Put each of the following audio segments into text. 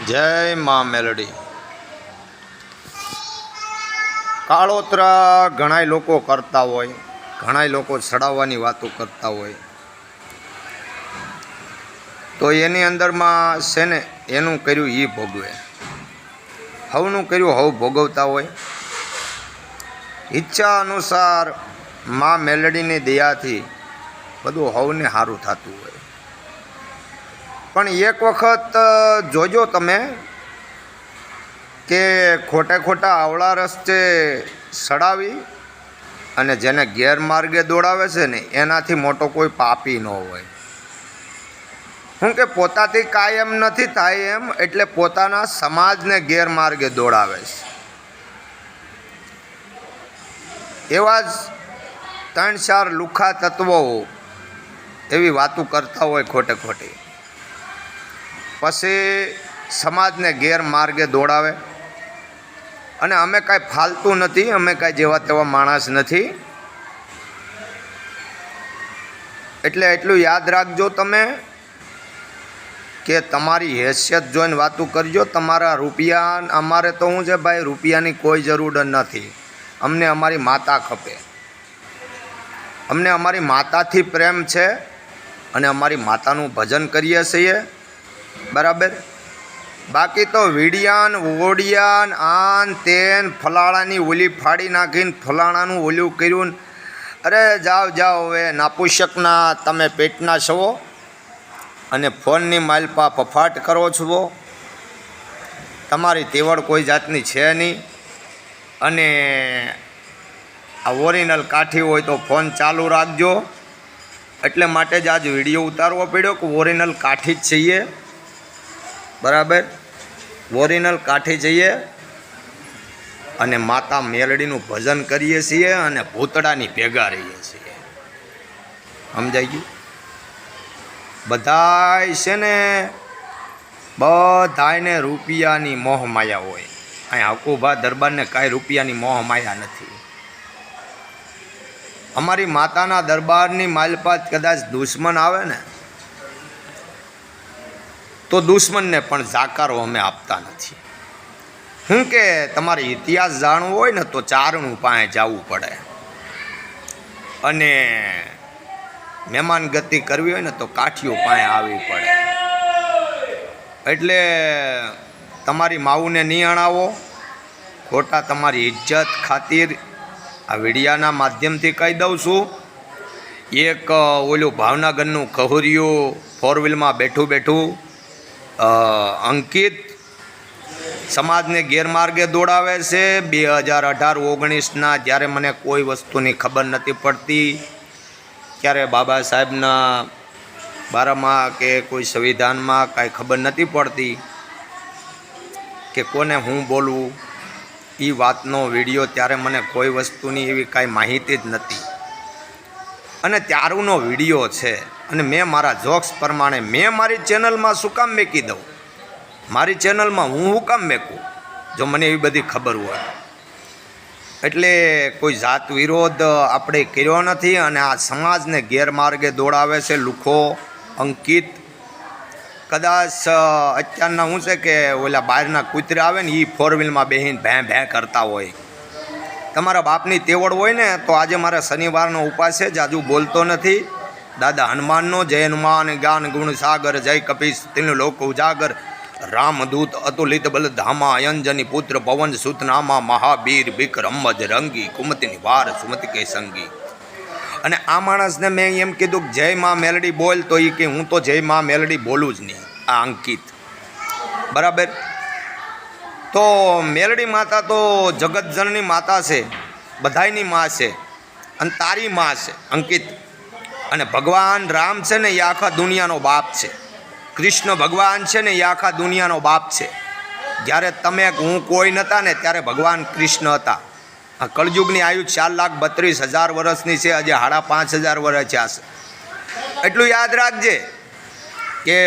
જય મા મેલડી. કાળોતરા ઘણાય લોકો કરતા હોય, ઘણાય લોકો ચડાવવાની વાતો કરતા હોય, તો એની અંદરમાં છે ને એનું કર્યું એ ભોગવે, હવનું કર્યું હવ ભોગવતા હોય. ઈચ્છા અનુસાર મા મેલડીની દયાથી બધું હવને સારું થતું હોય. પણ એક વખત જોજો તમે કે ખોટા ખોટા આવળા રસ્તે સડાવી અને જેને ગેરમાર્ગે દોડાવે છે ને એનાથી મોટો કોઈ પાપી ન હોય. શું કે પોતાથી કાયમ નથી થાય એમ, એટલે પોતાના સમાજને ગેરમાર્ગે દોડાવે છે. એવા જ 3-4 લુખા તત્વો એવી વાતો કરતા હોય ખોટે ખોટી, પછી સમાજને ગેરમાર્ગે દોડાવે. અને અમે કાંઈ ફાલતુ નથી, અમે કાંઈ જેવા તેવા માણસ નથી. એટલે એટલું યાદ રાખજો તમે કે તમારી હેસિયત જોઈને વાતું કરજો. તમારા રૂપિયા, અમારે તો શું છે ભાઈ, રૂપિયાની કોઈ જરૂર નથી. અમને અમારી માતા ખપે, અમને અમારી માતાથી પ્રેમ છે અને અમારી માતાનું ભજન કરીએ છીએ, બરાબર. બાકી તો વિડિયાન ઓડિયાન આન તેન ફલાણાની ઓલી ફાડી નાખીને ફલાણાનું ઓલું કર્યું. અરે જાઓ જાઓ, હવે નાપુષકના તમે પેટના છો અને ફોનની માલપા ફફાટ કરો છો. તમારી તેવડ કોઈ જાતની છે નહીં. અને આ ઓરિજિનલ કાઠી હોય તો ફોન ચાલુ રાખજો. એટલે માટે જ આજ વિડીયો ઉતારવો પડ્યો કે ઓરિજિનલ કાઠી જ છીએ, બરાબર. ઓરિજિનલ કાઠી જઈએ અને માતા મેલડીનું ભજન કરીએ છીએ અને ભૂતડાની ભેગા રહીએ છીએ. સમજાઈ ગયું? બધાય છે ને, બધાયને રૂપિયાની મોહ માયા હોય. અહીં હકુભા દરબારને કાંઈ રૂપિયાની મોહ માયા નથી. અમારી માતાના દરબારની માલપાત કદાચ દુશ્મન આવે ને તો દુશ્મનને પણ જાકારો અમે આપતા નથી. શું કે તમારે ઇતિહાસ જાણવો હોય ને તો ચારણું પાસે જવું પડે, અને મહેમાન ગતિ કરવી હોય ને તો કાઠીઓ પાસે આવવી પડે. એટલે તમારી માવુને નહીં અણાવો. ખોટા તમારી ઇજ્જત ખાतिर આ વિડિયાના માધ્યમથી કહી દઉં છું. એક ઓલું ભાવનગરનું કહુરિયું 4 વ્હીલમાં બેઠું બેઠું અંકિત સમાજને ગેરમાર્ગે દોડાવે છે. 2018-19ના જ્યારે મને કોઈ વસ્તુની ખબર નથી પડતી, ક્યારે બાબા સાહેબના બારામાં કે કોઈ સંવિધાનમાં કાંઈ ખબર નથી પડતી કે કોને હું બોલવું, એ વાતનો વિડીયો ત્યારે મને કોઈ વસ્તુની એવી કાંઈ માહિતી જ નથી. અને ત્યારનો વિડીયો છે. અને મેં મારા જોક્સ પ્રમાણે મેં મારી ચેનલમાં શું કામ મેકી દઉં, મારી ચેનલમાં હું શું કામ મેકું જો મને એવી બધી ખબર હોય. એટલે કોઈ જાત વિરોધ આપણે કર્યો નથી. અને આ સમાજને ગેરમાર્ગે દોડાવે છે લુખો અંકિત. કદાચ અત્યારના શું છે કે ઓલા બહારના કૂતરા આવે ને એ 4 વ્હીલમાં બેસીને ભેં ભેં કરતા હોય. તમારા બાપની તેવડ હોય ને તો આજે મારે શનિવારનો ઉપાસ છે, જાજુ બોલતો નથી. દાદા હનુમાનનો જય હનુમાન જ્ઞાન ગુણ સાગર, જય કપીશ તીન લોક ઉજાગર, રામદૂત અતુલિત બલ ધામા, અંજની પુત્ર પવન સુત નામા, મહાવીર વિક્રમ રંગી, કુમતિની વાર સુમતિ કે સંગી. અને આ માણસને મેં એમ કીધું કે જય મા મેલડી બોલ, તો એ કે હું તો જય મા મેલડી બોલું જ નહીં. આ અંકિત, બરાબર. તો મેલડી માતા તો જગતજનની માતા છે, બધાયની મા છે, અને તારી મા છે અંકિત. અને ભગવાન રામ છે ને એ આખા દુનિયાનો બાપ છે. કૃષ્ણ ભગવાન છે ને એ આખા દુનિયાનો બાપ છે. જ્યારે તમે હું કોઈ નહોતા ને ત્યારે ભગવાન કૃષ્ણ હતા. આ કળયુગની આયુ 4,32,000 વર્ષની છે, હજી 5,500 વર્ષ થયા છે. એટલું યાદ રાખજે કે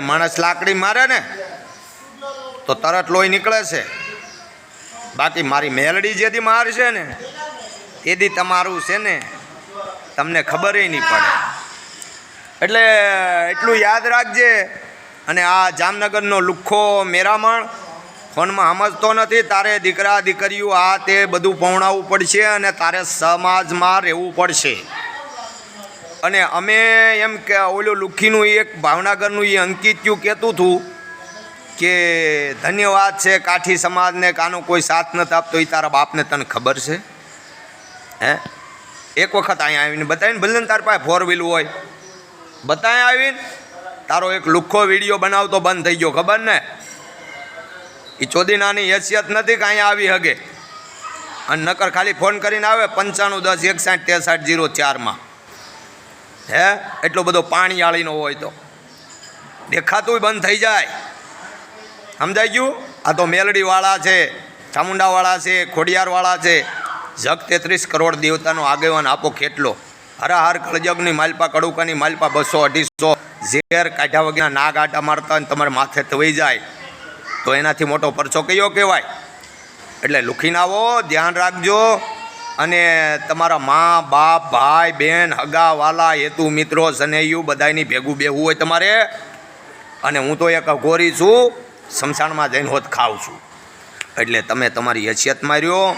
માણસ લાકડી મારે ને તો તરત લોહી નીકળે છે. બાકી મારી મેલડી જેથી મારશે ને તેથી તમારું છે ને તમને ખબર નહીં પડે. એટલે એટલું યાદ રાખજે અને આ જામનગરનો લુખ્ખો મેરામણ ફોનમાં સમજતો નથી. તારે દીકરા દીકરીઓ આ તે બધું પહોંચાડવું પડશે અને તારે સમાજમાં રહેવું પડશે. અને અમે એમ કે ઓલું લુખ્ખીનું એક ભાવનગરનું એ અંકિત્યું કહેતું હતું કે ધન્યવાદ છે કાઠી સમાજને, કાનો કોઈ સાથ નથી આપતો. એ તારા બાપને તને ખબર છે? હે, એક વખત અહીંયા આવીને બતાવીને, ભલે તાર પાસે 4 વ્હીલ હોય, બતાવી આવીને તારો એક લુખ્ખો વિડીયો બનાવતો બંધ થઈ ગયો, ખબર ને? એ ચોદીનાની હેસિયત નથી કે અહીંયા આવી હગે. અને નકર ખાલી ફોન કરીને આવે 9510 61 63 0 4 હે, એટલો બધો પાણીયાળીનો હોય તો દેખાતું બંધ થઈ જાય. સમજાઈ ગયું? આ તો મેલડીવાળા છે, ચામુંડાવાળા છે, ખોડિયારવાળા છે. જગ 33 કરોડ દેવતાનો આગેવાન આપો કેટલો. હરાહર કળજગની માલપા, કડુકાની માલપા 200 250 ઝેર કાઢ્યા વગેરે નાગ આટા મારતા અને તમારે માથે થવાઈ જાય તો એનાથી મોટો પરચો કયો કહેવાય? એટલે લુખીને આવો, ધ્યાન રાખજો. અને તમારા મા બાપ, ભાઈ બહેન, હગા વાલા, હેતુ મિત્રો, સનેયું બધાની ભેગું બેહવું હોય તમારે. અને હું તો એક અઘોરી છું, શમશાનમાં જઈને હોત ખાઉં છું. એટલે તમે તમારી હેસિયત માર્યો.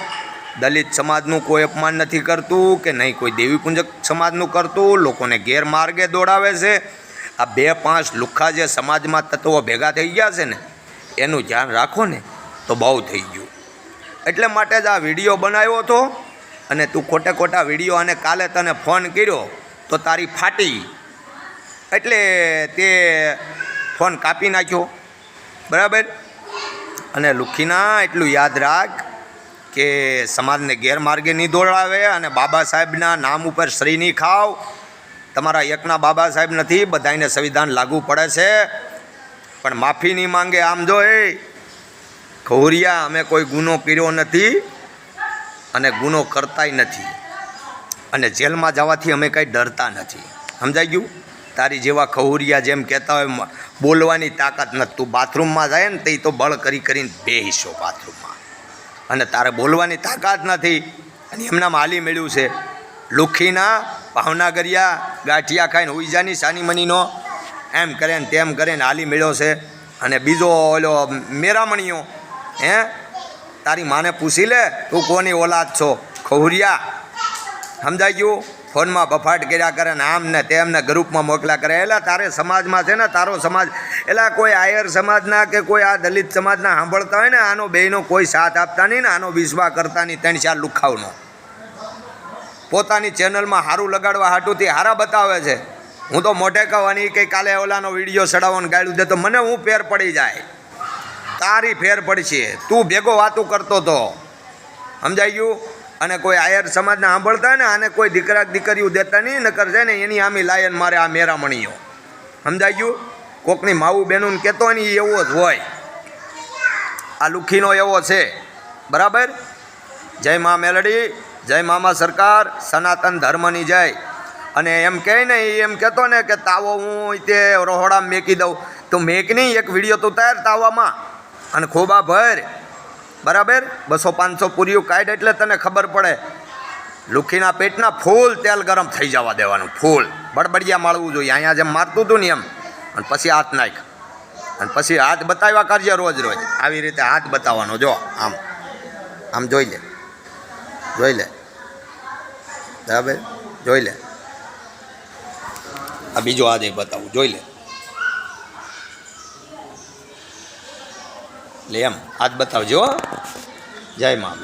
દલિત સમાજનું કોઈ અપમાન નથી કરતું કે નહીં કોઈ દેવી પૂંજક સમાજનું કરતું. લોકોને ગેરમાર્ગે દોડાવે છે. આ 2-5 લુખ્ખા જે સમાજમાં તત્વો ભેગા થઈ ગયા છે ને, એનું ધ્યાન રાખો ને તો બહુ થઈ ગયું. એટલે માટે જ આ વિડીયો બનાવ્યો હતો. અને તું ખોટે ખોટા વિડીયો, અને કાલે તને ફોન કર્યો તો તારી ફાટી, એટલે તે ફોન કાપી નાખ્યો, બરાબર? અને લુખીના એટલું યાદ રાખ કે સમાજને ગેરમાર્ગે નહીં દોડાવે. અને બાબા સાહેબના નામ ઉપર શ્રી નહીં ખાવ. તમારા એકના બાબા સાહેબ નથી, બધાને સંવિધાન લાગુ પડે છે, પણ માફી નહીં માંગે. આમ જો એ ખોરિયા, અમે કોઈ ગુનો કર્યો નથી અને ગુનો કરતાય નથી, અને જેલમાં જવાથી અમે કાંઈ ડરતા નથી. સમજાઈ ગયું? તારી જેવા ખહુરિયા જેમ કહેતા હોય બોલવાની તાકાત નથી. તું બાથરૂમમાં જાય ને તો એ તો બળ કરીને બેહીશો બાથરૂમમાં, અને તારે બોલવાની તાકાત નથી. અને એમનામાં હાલી મળ્યું છે. લુખીના ભાવનગરિયા ગાંઠિયા ખાઈને ઉઈજાની સાની મનીનો એમ કરે ને તેમ કરે ને હાલી મળ્યો છે. અને બીજો ઓલો મેરામણીઓ, હે, તારી માને પૂછી લે તું કોની ઓલાદ છો ખહુરિયા. સમજાઈ ગયું? ફોનમાં બફાટ કર્યા કરે ને આમ ને તેમ ને ગ્રુપમાં મોકલા કરે. એટલે તારે સમાજમાં છે ને, તારો સમાજ, એટલે કોઈ આયર સમાજના કે કોઈ આ દલિત સમાજના સાંભળતા હોય ને, આનો બેયનો કોઈ સાથ આપતા નહીં ને, આનો વિશ્વાસ કરતા નહીં. 3-4 લુખાવનો પોતાની ચેનલમાં સારું લગાડવા હાટુથી હારા બતાવે છે. હું તો મોઢે કહેવાની કંઈ કાલે ઓલાનો વિડીયો ચડાવવાનો ગાળ્યું દે તો મને હું ફેર પડી જાય. તારી ફેર પડશે, તું ભેગો વાતું કરતો તો. સમજાઈ ગયું? અને કોઈ આયર સમાજના સાંભળતા ને, આને કોઈ દીકરા દીકરીઓ દેતા નહીં, નકર છે ને એની આમી લાયન મારે આ મેરામણીઓ. સમજાઈ ગયું? કોકની માવું બહેનું કહેતો ને એ એવો જ હોય. આ લુખીનો એવો છે, બરાબર? જય મા મેલડી, જય મામા સરકાર, સનાતન ધર્મની જય. અને એમ કહે ને, એ એમ કહેતો ને કે તાવો હું તે રોહડામાં મેકી દઉં, તો મેક નહીં, એક વિડીયો તું તૈયાર તાવામાં અને ખોબા ભર, બરાબર? 200-500 પૂરીઓ કાઢ એટલે તને ખબર પડે. લુખીના પેટના ફૂલ તેલ ગરમ થઈ જવા દેવાનું, ફૂલ બળબડિયા માળવું જોઈએ. અહીંયા જેમ મારતું હતું ને એમ. અને પછી હાથ નાખ, અને પછી હાથ બતાવ્યા કરજે રોજ રોજ. આવી રીતે હાથ બતાવવાનો. જો આમ આમ જોઈ લે, જોઈ લે, બરાબર? જોઈ લે. આ બીજો હાથ એ બતાવું, જોઈ લે. લે એમ હાથ બતાવજો. જય મા.